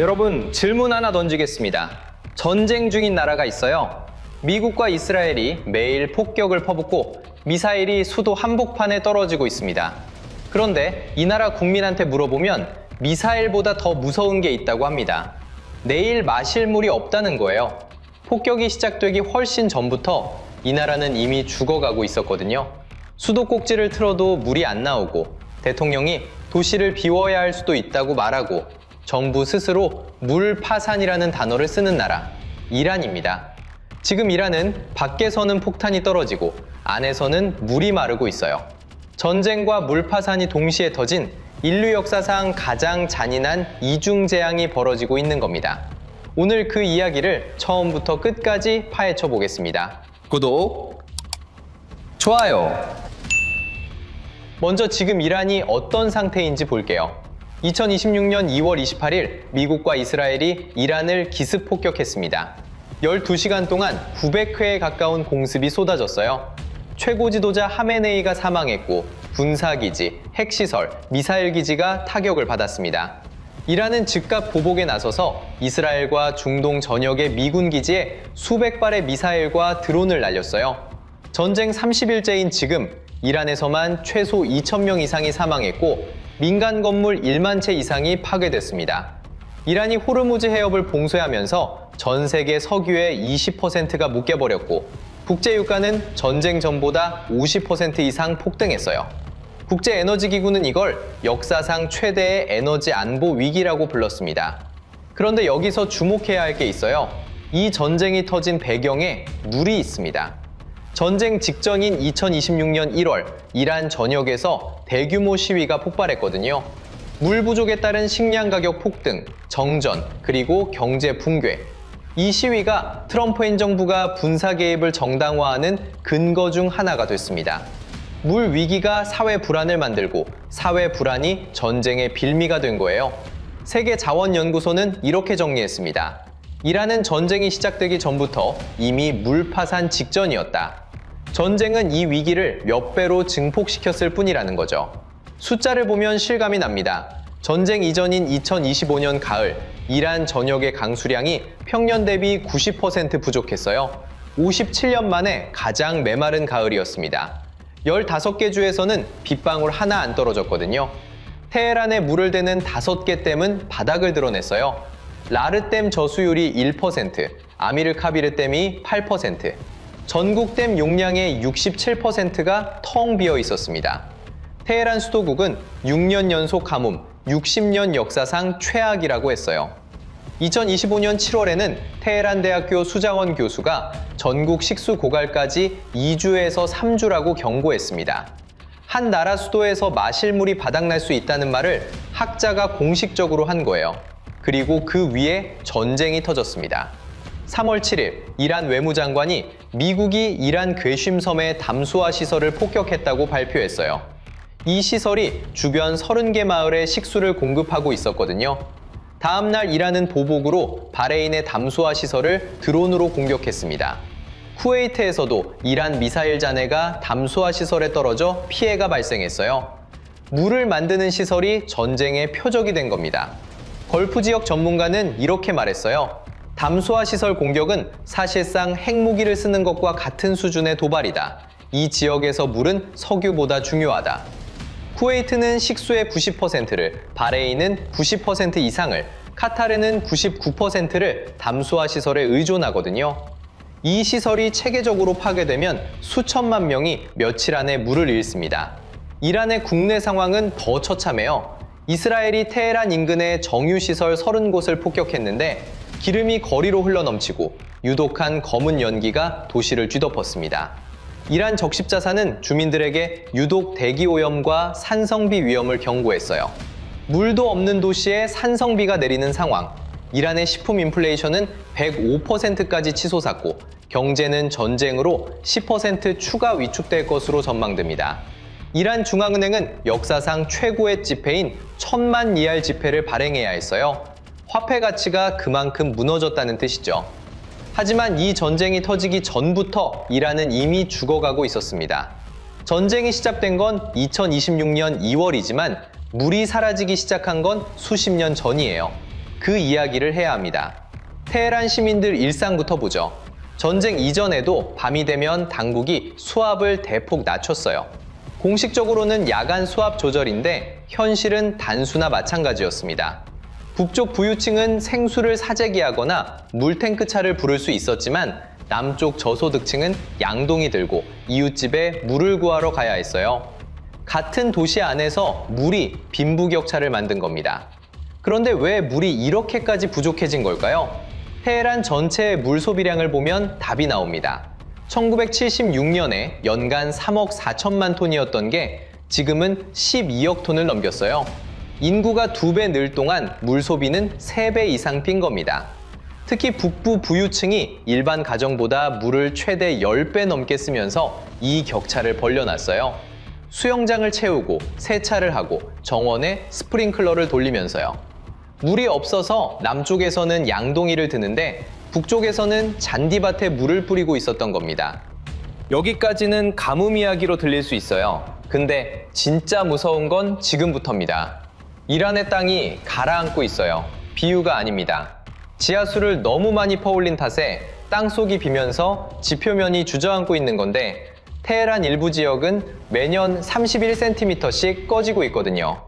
여러분, 질문 하나 던지겠습니다. 전쟁 중인 나라가 있어요. 미국과 이스라엘이 매일 폭격을 퍼붓고 미사일이 수도 한복판에 떨어지고 있습니다. 그런데 이 나라 국민한테 물어보면 미사일보다 더 무서운 게 있다고 합니다. 내일 마실 물이 없다는 거예요. 폭격이 시작되기 훨씬 전부터 이 나라는 이미 죽어가고 있었거든요. 수도꼭지를 틀어도 물이 안 나오고 대통령이 도시를 비워야 할 수도 있다고 말하고 정부 스스로 물파산이라는 단어를 쓰는 나라, 이란입니다. 지금 이란은 밖에서는 폭탄이 떨어지고 안에서는 물이 마르고 있어요. 전쟁과 물파산이 동시에 터진 인류 역사상 가장 잔인한 이중재앙이 벌어지고 있는 겁니다. 오늘 그 이야기를 처음부터 끝까지 파헤쳐 보겠습니다. 구독, 좋아요. 먼저 지금 이란이 어떤 상태인지 볼게요. 2026년 2월 28일 미국과 이스라엘이 이란을 기습 폭격했습니다. 12시간 동안 900회에 가까운 공습이 쏟아졌어요. 최고 지도자 하메네이가 사망했고 군사기지, 핵시설, 미사일기지가 타격을 받았습니다. 이란은 즉각 보복에 나서서 이스라엘과 중동 전역의 미군 기지에 수백 발의 미사일과 드론을 날렸어요. 전쟁 30일째인 지금 이란에서만 최소 2,000명 이상이 사망했고 민간 건물 1만 채 이상이 파괴됐습니다. 이란이 호르무즈 해협을 봉쇄하면서 전 세계 석유의 20%가 묶여버렸고 국제유가는 전쟁 전보다 50% 이상 폭등했어요. 국제에너지기구는 이걸 역사상 최대의 에너지 안보 위기라고 불렀습니다. 그런데 여기서 주목해야 할 게 있어요. 이 전쟁이 터진 배경에 물이 있습니다. 전쟁 직전인 2026년 1월 이란 전역에서 대규모 시위가 폭발했거든요. 물 부족에 따른 식량 가격 폭등, 정전, 그리고 경제 붕괴. 이 시위가 트럼프 행정부가 군사 개입을 정당화하는 근거 중 하나가 됐습니다. 물 위기가 사회 불안을 만들고 사회 불안이 전쟁의 빌미가 된 거예요. 세계자원연구소는 이렇게 정리했습니다. 이란은 전쟁이 시작되기 전부터 이미 물파산 직전이었다. 전쟁은 이 위기를 몇 배로 증폭시켰을 뿐이라는 거죠. 숫자를 보면 실감이 납니다. 전쟁 이전인 2025년 가을, 이란 전역의 강수량이 평년 대비 90% 부족했어요. 57년 만에 가장 메마른 가을이었습니다. 15개 주에서는 빗방울 하나 안 떨어졌거든요. 테헤란에 물을 대는 5개 댐은 바닥을 드러냈어요. 라르댐 저수율이 1%, 아미르카비르 댐이 8%, 전국 댐 용량의 67%가 텅 비어 있었습니다. 테헤란 수도국은 6년 연속 가뭄, 60년 역사상 최악이라고 했어요. 2025년 7월에는 테헤란 대학교 수자원 교수가 전국 식수 고갈까지 2주에서 3주라고 경고했습니다. 한 나라 수도에서 마실 물이 바닥날 수 있다는 말을 학자가 공식적으로 한 거예요. 그리고 그 위에 전쟁이 터졌습니다. 3월 7일 이란 외무장관이 미국이 이란 괘씸섬의 담수화 시설을 폭격했다고 발표했어요. 이 시설이 주변 30개 마을에 식수를 공급하고 있었거든요. 다음 날 이란은 보복으로 바레인의 담수화 시설을 드론으로 공격했습니다. 쿠웨이트에서도 이란 미사일 잔해가 담수화 시설에 떨어져 피해가 발생했어요. 물을 만드는 시설이 전쟁의 표적이 된 겁니다. 걸프 지역 전문가는 이렇게 말했어요. 담수화 시설 공격은 사실상 핵무기를 쓰는 것과 같은 수준의 도발이다. 이 지역에서 물은 석유보다 중요하다. 쿠웨이트는 식수의 90%를, 바레인은 90% 이상을, 카타르는 99%를 담수화 시설에 의존하거든요. 이 시설이 체계적으로 파괴되면 수천만 명이 며칠 안에 물을 잃습니다. 이란의 국내 상황은 더 처참해요. 이스라엘이 테헤란 인근의 정유시설 30곳을 폭격했는데 기름이 거리로 흘러넘치고 유독한 검은 연기가 도시를 뒤덮었습니다. 이란 적십자사는 주민들에게 유독 대기오염과 산성비 위험을 경고했어요. 물도 없는 도시에 산성비가 내리는 상황, 이란의 식품 인플레이션은 105%까지 치솟았고 경제는 전쟁으로 10% 추가 위축될 것으로 전망됩니다. 이란 중앙은행은 역사상 최고의 지폐인 1000만 리알 지폐를 발행해야 했어요. 화폐 가치가 그만큼 무너졌다는 뜻이죠. 하지만 이 전쟁이 터지기 전부터 이란은 이미 죽어가고 있었습니다. 전쟁이 시작된 건 2026년 2월이지만 물이 사라지기 시작한 건 수십 년 전이에요. 그 이야기를 해야 합니다. 테헤란 시민들 일상부터 보죠. 전쟁 이전에도 밤이 되면 당국이 수압을 대폭 낮췄어요. 공식적으로는 야간 수압 조절인데 현실은 단수나 마찬가지였습니다. 북쪽 부유층은 생수를 사재기하거나 물탱크차를 부를 수 있었지만 남쪽 저소득층은 양동이 들고 이웃집에 물을 구하러 가야 했어요. 같은 도시 안에서 물이 빈부격차를 만든 겁니다. 그런데 왜 물이 이렇게까지 부족해진 걸까요? 테헤란 전체의 물 소비량을 보면 답이 나옵니다. 1976년에 연간 3억 4천만 톤이었던 게 지금은 12억 톤을 넘겼어요. 인구가 2배 늘 동안 물 소비는 3배 이상 뛴 겁니다. 특히 북부 부유층이 일반 가정보다 물을 최대 10배 넘게 쓰면서 이 격차를 벌려놨어요. 수영장을 채우고 세차를 하고 정원에 스프링클러를 돌리면서요. 물이 없어서 남쪽에서는 양동이를 드는데 북쪽에서는 잔디밭에 물을 뿌리고 있었던 겁니다. 여기까지는 가뭄 이야기로 들릴 수 있어요. 근데 진짜 무서운 건 지금부터입니다. 이란의 땅이 가라앉고 있어요. 비유가 아닙니다. 지하수를 너무 많이 퍼올린 탓에 땅속이 비면서 지표면이 주저앉고 있는 건데 테헤란 일부 지역은 매년 31cm씩 꺼지고 있거든요.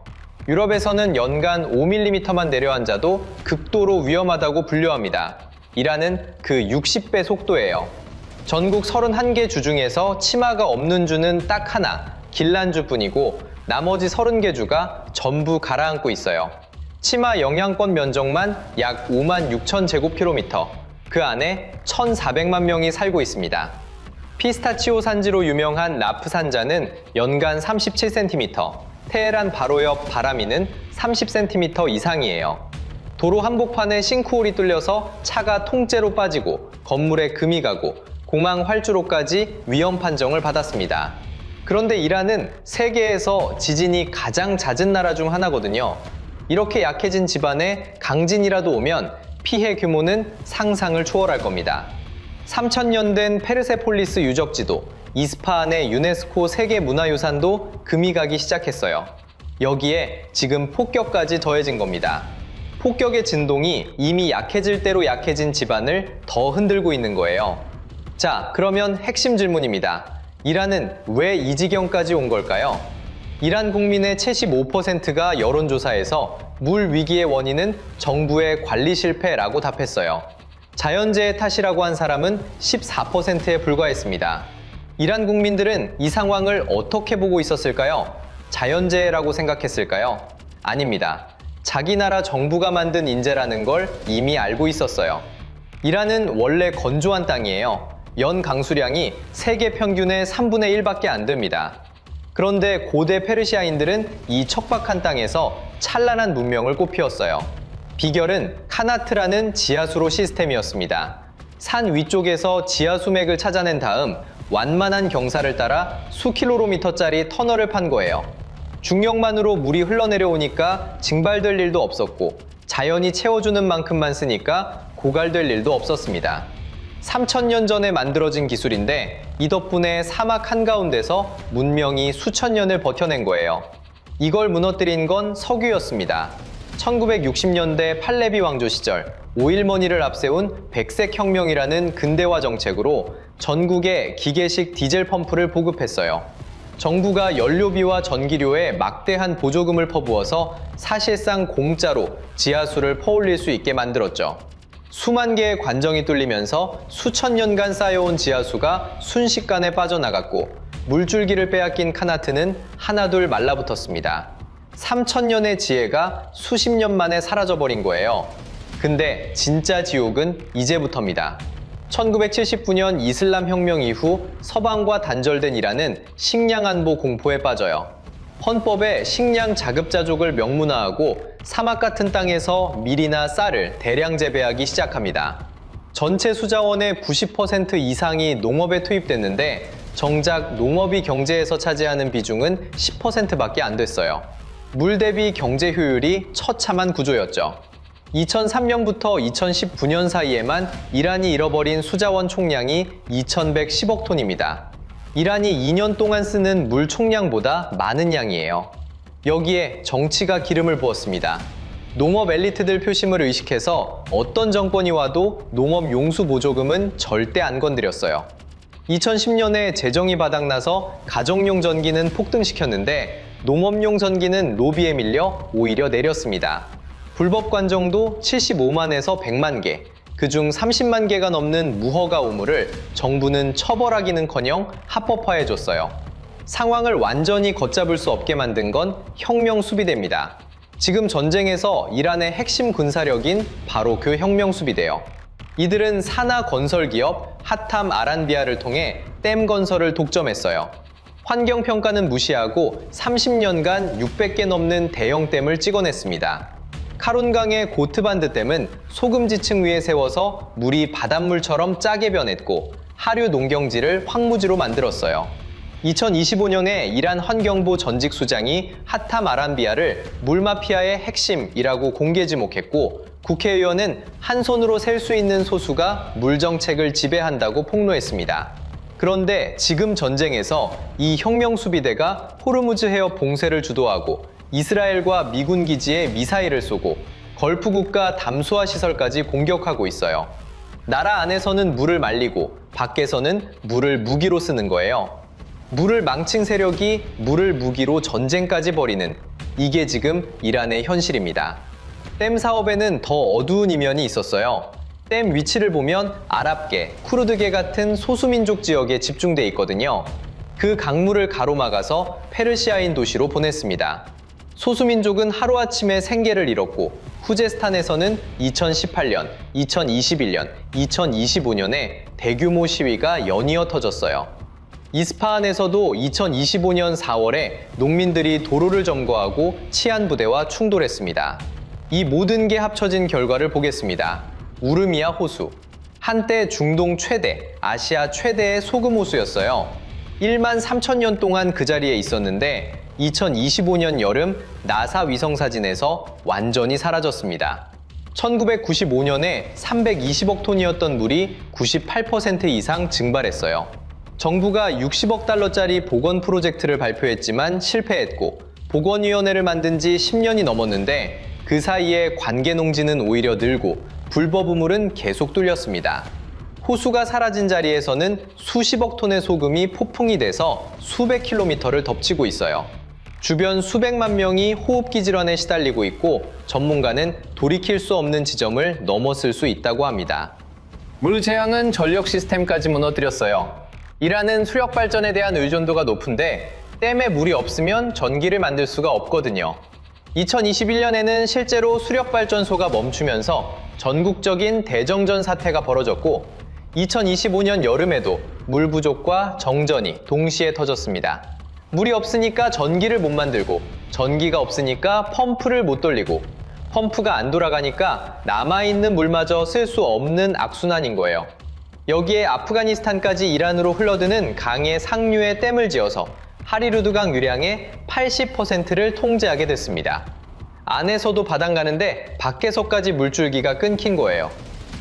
유럽에서는 연간 5mm만 내려앉아도 극도로 위험하다고 분류합니다. 이란은 그 60배 속도예요. 전국 31개 주 중에서 치마가 없는 주는 딱 하나, 길란주뿐이고 나머지 30개 주가 전부 가라앉고 있어요. 치마 영향권 면적만 약 5만 6천 제곱킬로미터, 그 안에 1,400만 명이 살고 있습니다. 피스타치오 산지로 유명한 라프산자는 연간 37cm, 테헤란 바로 옆 바라미는 30cm 이상이에요. 도로 한복판에 싱크홀이 뚫려서 차가 통째로 빠지고 건물에 금이 가고 공항 활주로까지 위험 판정을 받았습니다. 그런데 이란은 세계에서 지진이 가장 잦은 나라 중 하나거든요. 이렇게 약해진 집안에 강진이라도 오면 피해 규모는 상상을 초월할 겁니다. 3000년 된 페르세폴리스 유적지도 이스파한의 유네스코 세계문화유산도 금이 가기 시작했어요. 여기에 지금 폭격까지 더해진 겁니다. 폭격의 진동이 이미 약해질 대로 약해진 집안을 더 흔들고 있는 거예요. 자, 그러면 핵심 질문입니다. 이란은 왜 이 지경까지 온 걸까요? 이란 국민의 75%가 여론조사에서 물 위기의 원인은 정부의 관리 실패라고 답했어요. 자연재해 탓이라고 한 사람은 14%에 불과했습니다. 이란 국민들은 이 상황을 어떻게 보고 있었을까요? 자연재해라고 생각했을까요? 아닙니다. 자기 나라 정부가 만든 인재라는 걸 이미 알고 있었어요. 이란은 원래 건조한 땅이에요. 연 강수량이 세계 평균의 3분의 1밖에 안 됩니다. 그런데 고대 페르시아인들은 이 척박한 땅에서 찬란한 문명을 꽃피웠어요. 비결은 카나트라는 지하수로 시스템이었습니다. 산 위쪽에서 지하수맥을 찾아낸 다음 완만한 경사를 따라 수킬로미터짜리 터널을 판 거예요. 중력만으로 물이 흘러내려오니까 증발될 일도 없었고 자연이 채워주는 만큼만 쓰니까 고갈될 일도 없었습니다. 3000년 전에 만들어진 기술인데 이 덕분에 사막 한가운데서 문명이 수천 년을 버텨낸 거예요. 이걸 무너뜨린 건 석유였습니다. 1960년대 팔레비 왕조 시절 오일머니를 앞세운 백색혁명이라는 근대화 정책으로 전국에 기계식 디젤 펌프를 보급했어요. 정부가 연료비와 전기료에 막대한 보조금을 퍼부어서 사실상 공짜로 지하수를 퍼올릴 수 있게 만들었죠. 수만 개의 관정이 뚫리면서 수천 년간 쌓여온 지하수가 순식간에 빠져나갔고 물줄기를 빼앗긴 카나트는 하나둘 말라붙었습니다. 3000년의 지혜가 수십 년 만에 사라져버린 거예요. 근데 진짜 지옥은 이제부터입니다. 1979년 이슬람 혁명 이후 서방과 단절된 이란은 식량 안보 공포에 빠져요. 헌법에 식량 자급자족을 명문화하고 사막 같은 땅에서 밀이나 쌀을 대량 재배하기 시작합니다. 전체 수자원의 90% 이상이 농업에 투입됐는데 정작 농업이 경제에서 차지하는 비중은 10%밖에 안 됐어요. 물 대비 경제 효율이 처참한 구조였죠. 2003년부터 2019년 사이에만 이란이 잃어버린 수자원 총량이 2110억 톤입니다. 이란이 2년 동안 쓰는 물 총량보다 많은 양이에요. 여기에 정치가 기름을 부었습니다. 농업 엘리트들 표심을 의식해서 어떤 정권이 와도 농업 용수 보조금은 절대 안 건드렸어요. 2010년에 재정이 바닥나서 가정용 전기는 폭등시켰는데 농업용 전기는 로비에 밀려 오히려 내렸습니다. 불법 관정도 75만에서 100만 개, 그중 30만 개가 넘는 무허가 오물을 정부는 처벌하기는커녕 합법화해줬어요. 상황을 완전히 걷잡을 수 없게 만든 건 혁명 수비대입니다. 지금 전쟁에서 이란의 핵심 군사력인 바로 그 혁명 수비대요. 이들은 산하 건설 기업 하탐 아란비아를 통해 댐 건설을 독점했어요. 환경평가는 무시하고 30년간 600개 넘는 대형 댐을 찍어냈습니다. 카룬강의 고트반드 댐은 소금지층 위에 세워서 물이 바닷물처럼 짜게 변했고 하류 농경지를 황무지로 만들었어요. 2025년에 이란 환경부 전직 수장이 하탐 아란비아를 물마피아의 핵심이라고 공개 지목했고 국회의원은 한 손으로 셀 수 있는 소수가 물 정책을 지배한다고 폭로했습니다. 그런데 지금 전쟁에서 이 혁명 수비대가 호르무즈 해협 봉쇄를 주도하고 이스라엘과 미군 기지에 미사일을 쏘고 걸프 국가 담수화 시설까지 공격하고 있어요. 나라 안에서는 물을 말리고 밖에서는 물을 무기로 쓰는 거예요. 물을 망친 세력이 물을 무기로 전쟁까지 벌이는 이게 지금 이란의 현실입니다. 댐 사업에는 더 어두운 이면이 있었어요. 댐 위치를 보면 아랍계, 쿠르드계 같은 소수민족 지역에 집중돼 있거든요. 그 강물을 가로막아서 페르시아인 도시로 보냈습니다. 소수민족은 하루아침에 생계를 잃었고 후제스탄에서는 2018년, 2021년, 2025년에 대규모 시위가 연이어 터졌어요. 이스파한에서도 2025년 4월에 농민들이 도로를 점거하고 치안부대와 충돌했습니다. 이 모든 게 합쳐진 결과를 보겠습니다. 우르미아 호수. 한때 중동 최대, 아시아 최대의 소금 호수였어요. 1만 3천 년 동안 그 자리에 있었는데 2025년 여름 나사 위성 사진에서 완전히 사라졌습니다. 1995년에 320억 톤이었던 물이 98% 이상 증발했어요. 정부가 60억 달러짜리 복원 프로젝트를 발표했지만 실패했고 복원위원회를 만든 지 10년이 넘었는데 그 사이에 관계 농지는 오히려 늘고 불법 우물은 계속 뚫렸습니다. 호수가 사라진 자리에서는 수십억 톤의 소금이 포풍이 돼서 수백 킬로미터를 덮치고 있어요. 주변 수백만 명이 호흡기 질환에 시달리고 있고 전문가는 돌이킬 수 없는 지점을 넘어설 수 있다고 합니다. 물 제한은 전력 시스템까지 무너뜨렸어요. 이란은 수력 발전에 대한 의존도가 높은데 댐에 물이 없으면 전기를 만들 수가 없거든요. 2021년에는 실제로 수력 발전소가 멈추면서 전국적인 대정전 사태가 벌어졌고 2025년 여름에도 물 부족과 정전이 동시에 터졌습니다. 물이 없으니까 전기를 못 만들고 전기가 없으니까 펌프를 못 돌리고 펌프가 안 돌아가니까 남아있는 물마저 쓸 수 없는 악순환인 거예요. 여기에 아프가니스탄까지 이란으로 흘러드는 강의 상류에 댐을 지어서 하리루드강 유량의 80%를 통제하게 됐습니다. 안에서도 바닥나는데 밖에서까지 물줄기가 끊긴 거예요.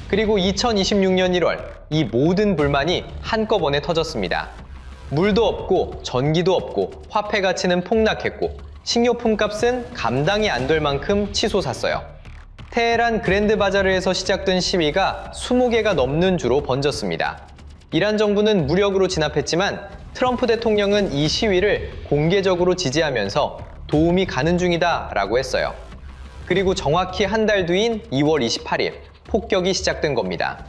그리고 2026년 1월 이 모든 불만이 한꺼번에 터졌습니다. 물도 없고 전기도 없고 화폐 가치는 폭락했고 식료품 값은 감당이 안 될 만큼 치솟았어요. 테헤란 그랜드 바자르에서 시작된 시위가 20개가 넘는 주로 번졌습니다. 이란 정부는 무력으로 진압했지만 트럼프 대통령은 이 시위를 공개적으로 지지하면서 도움이 가는 중이다 라고 했어요. 그리고 정확히 한 달 뒤인 2월 28일 폭격이 시작된 겁니다.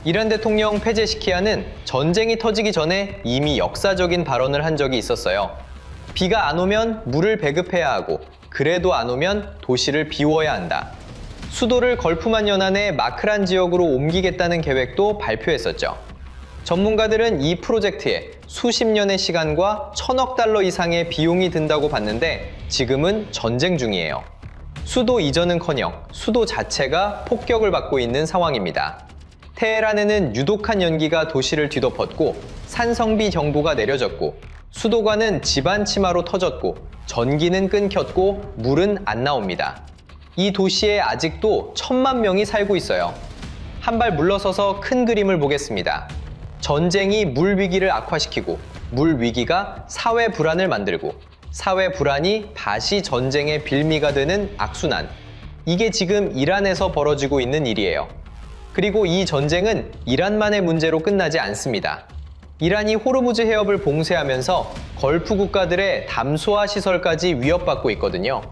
이란 대통령 페제시키안은 전쟁이 터지기 전에 이미 역사적인 발언을 한 적이 있었어요. 비가 안 오면 물을 배급해야 하고 그래도 안 오면 도시를 비워야 한다. 수도를 걸프만 연안의 마크란 지역으로 옮기겠다는 계획도 발표했었죠. 전문가들은 이 프로젝트에 수십 년의 시간과 1,000억 달러 이상의 비용이 든다고 봤는데 지금은 전쟁 중이에요. 수도 이전은커녕 수도 자체가 폭격을 받고 있는 상황입니다. 테헤란에는 유독한 연기가 도시를 뒤덮었고 산성비 경보가 내려졌고 수도관은 집안 치마로 터졌고 전기는 끊겼고 물은 안 나옵니다. 이 도시에 아직도 1,000만 명이 살고 있어요. 한 발 물러서서 큰 그림을 보겠습니다. 전쟁이 물 위기를 악화시키고 물 위기가 사회 불안을 만들고 사회 불안이 다시 전쟁의 빌미가 되는 악순환. 이게 지금 이란에서 벌어지고 있는 일이에요. 그리고 이 전쟁은 이란만의 문제로 끝나지 않습니다. 이란이 호르무즈 해협을 봉쇄하면서 걸프 국가들의 담수화 시설까지 위협받고 있거든요.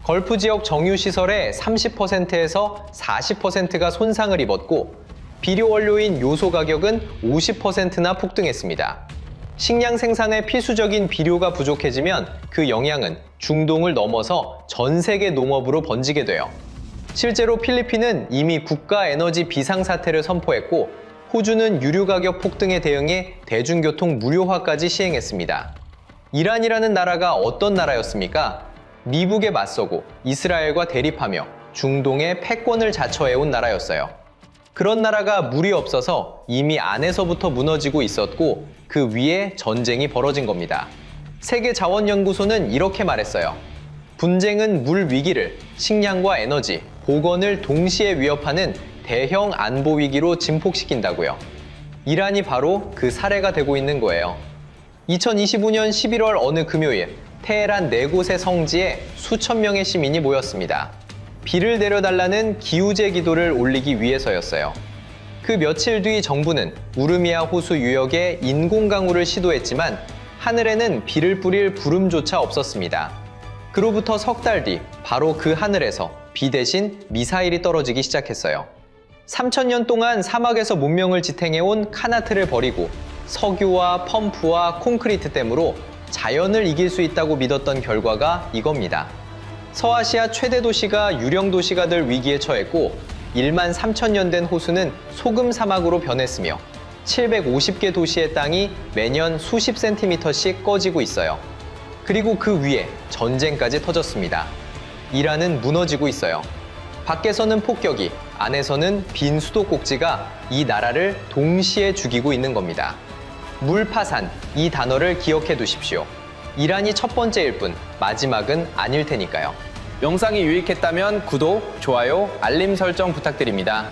걸프 지역 정유 시설의 30%에서 40%가 손상을 입었고 비료 원료인 요소 가격은 50%나 폭등했습니다. 식량 생산에 필수적인 비료가 부족해지면 그 영향은 중동을 넘어서 전 세계 농업으로 번지게 돼요. 실제로 필리핀은 이미 국가 에너지 비상사태를 선포했고 호주는 유류 가격 폭등에 대응해 대중교통 무료화까지 시행했습니다. 이란이라는 나라가 어떤 나라였습니까? 미국에 맞서고 이스라엘과 대립하며 중동의 패권을 자처해온 나라였어요. 그런 나라가 물이 없어서 이미 안에서부터 무너지고 있었고 그 위에 전쟁이 벌어진 겁니다. 세계자원연구소는 이렇게 말했어요. 분쟁은 물 위기를 식량과 에너지, 보건을 동시에 위협하는 대형 안보 위기로 증폭시킨다고요. 이란이 바로 그 사례가 되고 있는 거예요. 2025년 11월 어느 금요일 테헤란 4곳의 성지에 수천 명의 시민이 모였습니다. 비를 내려달라는 기우제 기도를 올리기 위해서였어요. 그 며칠 뒤 정부는 우르미아 호수 유역에 인공강우를 시도했지만 하늘에는 비를 뿌릴 구름조차 없었습니다. 그로부터 석 달 뒤 바로 그 하늘에서 비 대신 미사일이 떨어지기 시작했어요. 3000년 동안 사막에서 문명을 지탱해온 카나트를 버리고 석유와 펌프와 콘크리트 댐으로 자연을 이길 수 있다고 믿었던 결과가 이겁니다. 서아시아 최대 도시가 유령 도시가 될 위기에 처했고 1만 3천년 된 호수는 소금 사막으로 변했으며 750개 도시의 땅이 매년 수십 센티미터씩 꺼지고 있어요. 그리고 그 위에 전쟁까지 터졌습니다. 이란은 무너지고 있어요. 밖에서는 폭격이, 안에서는 빈 수도꼭지가 이 나라를 동시에 죽이고 있는 겁니다. 물파산, 이 단어를 기억해 두십시오. 이란이 첫 번째일 뿐 마지막은 아닐 테니까요. 영상이 유익했다면 구독, 좋아요, 알림 설정 부탁드립니다.